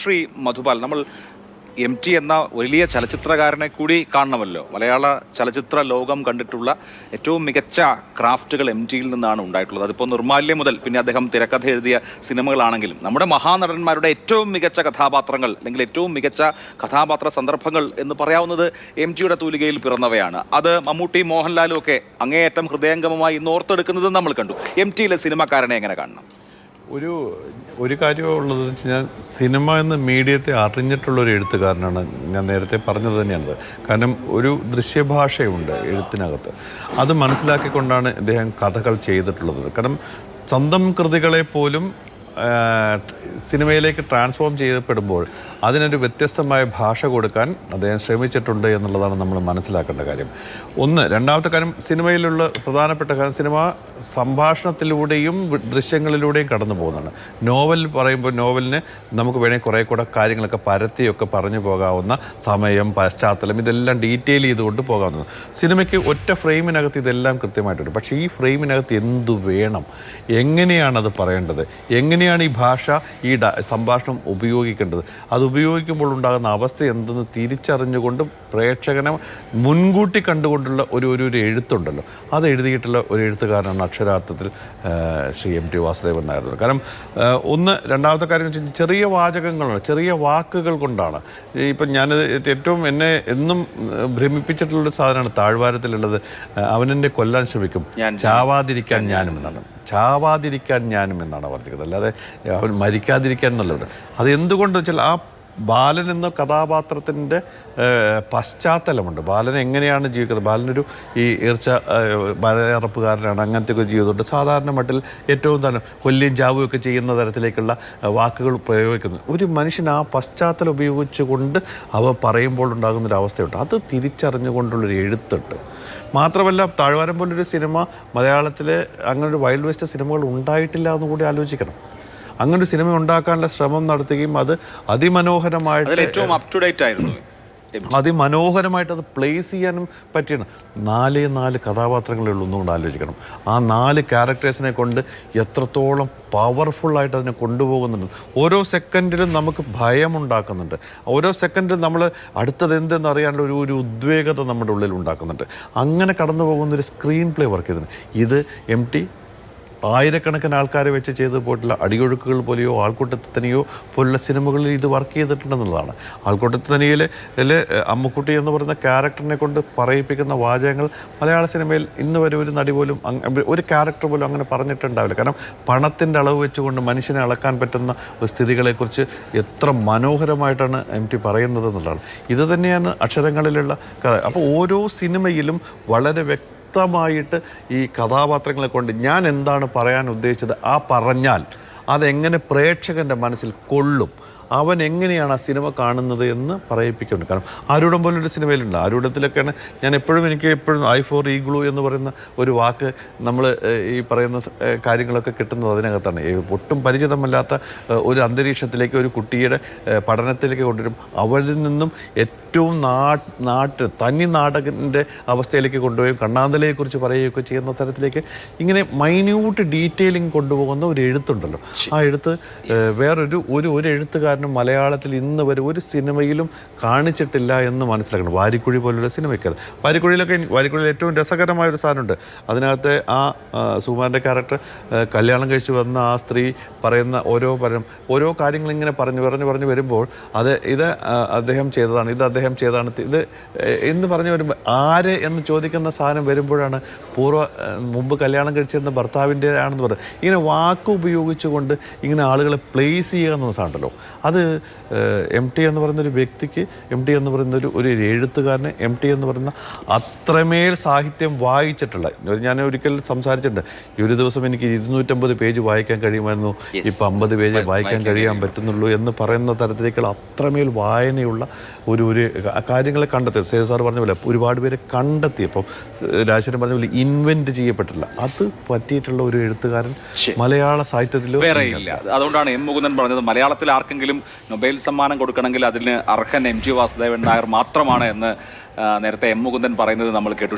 ശ്രീ മധുപാൽ, നമ്മൾ MT എന്ന വലിയ ചലച്ചിത്രകാരനെ കൂടി കാണണമല്ലോ. മലയാള ചലച്ചിത്ര ലോകം കണ്ടിട്ടുള്ള ഏറ്റവും മികച്ച ക്രാഫ്റ്റുകൾ MTയിൽ നിന്നാണ് ഉണ്ടായിട്ടുള്ളത്. അതിപ്പോൾ നിർമാല്യം മുതൽ പിന്നെ അദ്ദേഹം തിരക്കഥ എഴുതിയ സിനിമകളാണെങ്കിലും നമ്മുടെ മഹാനടന്മാരുടെ ഏറ്റവും മികച്ച കഥാപാത്രങ്ങൾ അല്ലെങ്കിൽ ഏറ്റവും മികച്ച കഥാപാത്ര സന്ദർഭങ്ങൾ എന്ന് പറയാവുന്നത് MTയുടെ തൂലികയിൽ പിറന്നവയാണ്. അത് മമ്മൂട്ടി, മോഹൻലാലും ഒക്കെ അങ്ങേയറ്റം ഹൃദയംഗമമായി ഇന്ന് ഓർത്തെടുക്കുന്നത് നമ്മൾ കണ്ടു. MTയിലെ സിനിമക്കാരനെ എങ്ങനെ കാണണം? ഒരു കാര്യമുള്ളതെന്ന് വെച്ച് കഴിഞ്ഞാൽ സിനിമ എന്ന മീഡിയത്തെ അറിഞ്ഞിട്ടുള്ളൊരു എഴുത്തുകാരനാണ്. ഞാൻ നേരത്തെ പറഞ്ഞത് തന്നെയാണത്. കാരണം ഒരു ദൃശ്യഭാഷയുണ്ട് എഴുത്തിനകത്ത്. അത് മനസ്സിലാക്കിക്കൊണ്ടാണ് ഇദ്ദേഹം കഥകൾ ചെയ്തിട്ടുള്ളത്. കാരണം സ്വന്തം കൃതികളെ പോലും സിനിമയിലേക്ക് ട്രാൻസ്ഫോം ചെയ്യപ്പെടുമ്പോൾ അതിനൊരു വ്യത്യസ്തമായ ഭാഷ കൊടുക്കാൻ അദ്ദേഹം ശ്രമിച്ചിട്ടുണ്ട് എന്നുള്ളതാണ് നമ്മൾ മനസ്സിലാക്കേണ്ട കാര്യം. രണ്ടാമത്തെ കാര്യം, സിനിമയിലുള്ള പ്രധാനപ്പെട്ട കാര്യം, സിനിമ സംഭാഷണത്തിലൂടെയും ദൃശ്യങ്ങളിലൂടെയും കടന്നു പോകുന്നതാണ്. നോവൽ പറയുമ്പോൾ നോവലിന് നമുക്ക് വേണമെങ്കിൽ കുറേ കൂടെ കാര്യങ്ങളൊക്കെ പരത്തിയൊക്കെ പറഞ്ഞു പോകാവുന്ന സമയം, പശ്ചാത്തലം, ഇതെല്ലാം ഡീറ്റെയിൽ ചെയ്തുകൊണ്ട് പോകാവുന്നതാണ്. സിനിമയ്ക്ക് ഒറ്റ ഫ്രെയിമിനകത്ത് ഇതെല്ലാം കൃത്യമായിട്ടുണ്ട്. പക്ഷേ ഈ ഫ്രെയിമിനകത്ത് എന്തു വേണം, എങ്ങനെയാണത് പറയേണ്ടത്, എങ്ങനെയാണ് ഈ ഭാഷ, ഈ സംഭാഷണം ഉപയോഗിക്കേണ്ടത്, അത് ഉപയോഗിക്കുമ്പോൾ ഉണ്ടാകുന്ന അവസ്ഥ എന്തെന്ന് തിരിച്ചറിഞ്ഞുകൊണ്ട് പ്രേക്ഷകനെ മുൻകൂട്ടി കണ്ടുകൊണ്ടുള്ള ഒരു എഴുത്തുണ്ടല്ലോ, അത് എഴുതിയിട്ടുള്ള ഒരു എഴുത്തുകാരനാണ് അക്ഷരാർത്ഥത്തിൽ ശ്രീ MT വാസുദേവൻ നായർ. കാരണം രണ്ടാമത്തെ കാര്യം വെച്ചാൽ ചെറിയ വാചകങ്ങളാണ്, ചെറിയ വാക്കുകൾ കൊണ്ടാണ്. ഇപ്പം ഞാനത് ഏറ്റവും എന്നെ എന്നും ഭ്രമിപ്പിച്ചിട്ടുള്ളൊരു സാധനമാണ് താഴ്വാരത്തിലുള്ളത്. അവനെന്നെ കൊല്ലാൻ ശ്രമിക്കും, ചാവാതിരിക്കാൻ ഞാനും എന്നാണ്. ചാവാതിരിക്കാൻ ഞാനും എന്നാണ് പറഞ്ഞിരിക്കുന്നത്, അല്ലാതെ അവൻ മരിക്കാതിരിക്കാൻ എന്നുള്ളത്. അത് എന്തുകൊണ്ട് വെച്ചാൽ ആ ബാലൻ എന്ന കഥാപാത്രത്തിൻ്റെ പശ്ചാത്തലമുണ്ട്. ബാലൻ എങ്ങനെയാണ് ജീവിക്കുന്നത്, ബാലനൊരു ഈ മലയറപ്പുകാരനാണ്, അങ്ങനത്തെ ഒക്കെ ജീവിതമുണ്ട്. സാധാരണ മട്ടിൽ ഏറ്റവും തന്നെ കൊല്ലിയും ചാവും ഒക്കെ ചെയ്യുന്ന തരത്തിലേക്കുള്ള വാക്കുകൾ പ്രയോഗിക്കുന്നു. ഒരു മനുഷ്യൻ ആ പശ്ചാത്തലം ഉപയോഗിച്ചുകൊണ്ട് അവ പറയുമ്പോൾ ഉണ്ടാകുന്നൊരവസ്ഥയുണ്ട്. അത് തിരിച്ചറിഞ്ഞുകൊണ്ടുള്ളൊരു എഴുത്തുണ്ട്. മാത്രമല്ല, താഴ്വാരം പോലൊരു സിനിമ മലയാളത്തിൽ അങ്ങനൊരു വൈൽഡ് വെസ്റ്റ് സിനിമകൾ ഉണ്ടായിട്ടില്ല എന്ന് കൂടി ആലോചിക്കണം. അങ്ങനൊരു സിനിമ ഉണ്ടാക്കാനുള്ള ശ്രമം നടത്തുകയും അത് അതിമനോഹരമായിട്ട് അത് പ്ലേസ് ചെയ്യാനും പറ്റിയാണ്. 4 കഥാപാത്രങ്ങളേ ഉള്ളൂ എന്നുകൊണ്ട് ആലോചിക്കണം. ആ 4 ക്യാരക്ടേഴ്സിനെ കൊണ്ട് എത്രത്തോളം പവർഫുള്ളായിട്ട് അതിനെ കൊണ്ടുപോകുന്നുണ്ട്. ഓരോ സെക്കൻഡിലും നമുക്ക് ഭയമുണ്ടാക്കുന്നുണ്ട്. ഓരോ സെക്കൻഡിലും നമ്മൾ അടുത്തത് എന്തെന്ന് അറിയാനുള്ള ഒരു ഉദ്വേഗത നമ്മുടെ ഉള്ളിൽ ഉണ്ടാക്കുന്നുണ്ട്. അങ്ങനെ കടന്നു പോകുന്നൊരു സ്ക്രീൻ പ്ലേ വർക്ക് ചെയ്തിട്ടുണ്ട്. ഇത് MT ആയിരക്കണക്കിന് ആൾക്കാരെ വെച്ച് ചെയ്ത് പോയിട്ടുള്ള അടിയൊഴുക്കുകൾ പോലെയോ ആൾക്കൂട്ടത്തനിയോ പോലുള്ള സിനിമകളിൽ ഇത് വർക്ക് ചെയ്തിട്ടുണ്ടെന്നുള്ളതാണ്. ആൾക്കൂട്ടത്തനിയിൽ അമ്മുക്കുട്ടി എന്ന് പറയുന്ന ക്യാരക്ടറിനെ കൊണ്ട് പറയിപ്പിക്കുന്ന വാചകങ്ങൾ മലയാള സിനിമയിൽ ഇന്ന് വരെ ഒരു നടി പോലും, ഒരു ക്യാരക്ടർ പോലും അങ്ങനെ പറഞ്ഞിട്ടുണ്ടാവില്ല. കാരണം പണത്തിൻ്റെ അളവ് വെച്ചുകൊണ്ട് മനുഷ്യനെ അളക്കാൻ പറ്റുന്ന സ്ഥിതികളെക്കുറിച്ച് എത്ര മനോഹരമായിട്ടാണ് MT പറയുന്നത് എന്നുള്ളതാണ്. ഇത് തന്നെയാണ് അക്ഷരങ്ങളിലുള്ള കഥ. അപ്പോൾ ഓരോ സിനിമയിലും വളരെ വ്യക്തമായിട്ട് ഈ കഥാപാത്രങ്ങളെ കൊണ്ട് ഞാൻ എന്താണ് പറയാൻ ഉദ്ദേശിച്ചത്, ആ പറഞ്ഞാൽ അതെങ്ങനെ പ്രേക്ഷകൻ്റെ മനസ്സിൽ കൊള്ളും, അവൻ എങ്ങനെയാണ് ആ സിനിമ കാണുന്നത് എന്ന് പറയിപ്പിക്കുന്നുണ്ട്. കാരണം ആരൂഢം പോലൊരു സിനിമയിലുണ്ട്. ആരൂഢത്തിലൊക്കെയാണ് എനിക്ക് എപ്പോഴും I for Igloo എന്ന് പറയുന്ന ഒരു വാക്ക് നമ്മൾ ഈ പറയുന്ന കാര്യങ്ങളൊക്കെ കിട്ടുന്നത് അതിനകത്താണ്. ഒട്ടും പരിചിതമല്ലാത്ത ഒരു അന്തരീക്ഷത്തിലേക്ക് ഒരു കുട്ടിയുടെ പഠനത്തിലേക്ക് കൊണ്ടുവരും. അവരിൽ നിന്നും ഏറ്റവും തനി നാടകൻ്റെ അവസ്ഥയിലേക്ക് കൊണ്ടുപോയും കണ്ണാന്തലയെക്കുറിച്ച് പറയുകയൊക്കെ ചെയ്യുന്ന തരത്തിലേക്ക് ഇങ്ങനെ മൈന്യൂട്ട് ഡീറ്റെയിലിംഗ് കൊണ്ടുപോകുന്ന ഒരു എഴുത്തുണ്ടല്ലോ. ആ എഴുത്ത് ഒരു എഴുത്തുകാരൻ മലയാളത്തിൽ ഇന്ന് വരെ ഒരു സിനിമയിലും കാണിച്ചിട്ടില്ല എന്ന് മനസ്സിലാക്കണം. വാരിക്കുഴി പോലുള്ള സിനിമയ്ക്ക് വാരിക്കുഴിയിൽ ഏറ്റവും രസകരമായ ഒരു സാധനമുണ്ട്. അതിനകത്ത് ആ സുകുമാരൻ്റെ ക്യാരക്ടർ കല്യാണം കഴിച്ച് വന്ന ആ സ്ത്രീ പറയുന്ന ഓരോ കാര്യങ്ങൾ ഇങ്ങനെ പറഞ്ഞു വരുമ്പോൾ ഇത് അദ്ദേഹം ചെയ്തതാണ്, ഇത് അദ്ദേഹം ചെയ്തതാണ്, ഇത് എന്ന് പറഞ്ഞു വരുമ്പോൾ ആര് എന്ന് ചോദിക്കുന്ന സാധനം വരുമ്പോഴാണ് മുമ്പ് കല്യാണം കഴിച്ചിരുന്ന ഭർത്താവിൻ്റെ ആണെന്ന് പറയുന്നത്. ഇങ്ങനെ വാക്ക് ഉപയോഗിച്ചുകൊണ്ട് ഇങ്ങനെ ആളുകളെ പ്ലേസ് ചെയ്യുക എന്ന സാധനമല്ലോ. അത് MT എന്ന് പറയുന്നൊരു വ്യക്തിക്ക്, MT എന്ന് പറയുന്ന ഒരു എഴുത്തുകാരന്, MT എന്ന് പറയുന്ന അത്രമേൽ സാഹിത്യം വായിച്ചിട്ടുള്ള, ഞാൻ ഒരിക്കൽ സംസാരിച്ചിട്ടുണ്ട്, ഈ ഒരു ദിവസം എനിക്ക് 250 പേജ് വായിക്കാൻ കഴിയുമായിരുന്നു, ഇപ്പം 50 പേജ് വായിക്കാൻ കഴിയാൻ പറ്റുന്നുള്ളൂ എന്ന് പറയുന്ന തരത്തിലേക്കുള്ള അത്രമേൽ വായനയുള്ള ഒരു കാര്യങ്ങളെ കണ്ടെത്തി. സേവ് സാർ പറഞ്ഞ പോലെ ഒരുപാട് പേരെ കണ്ടെത്തി. അപ്പം രാജേശ്വരൻ പറഞ്ഞ പോലെ ഇൻവെന്റ് ചെയ്യപ്പെട്ടിട്ടില്ല. അത് പറ്റിയിട്ടുള്ള ഒരു എഴുത്തുകാരൻ മലയാള സാഹിത്യത്തിൽ വേറെ ഇല്ല. അതുകൊണ്ടാണ് M മുകുന്ദൻ പറഞ്ഞത് മലയാളത്തിൽ ആർക്കെങ്കിലും നൊബേൽ സമ്മാനം കൊടുക്കണമെങ്കിൽ അതിന് അർഹൻ MT വാസുദേവൻ നായർ മാത്രമാണ് എന്ന് നേരത്തെ M മുകുന്ദൻ പറയുന്നത് നമ്മൾ കേട്ടു.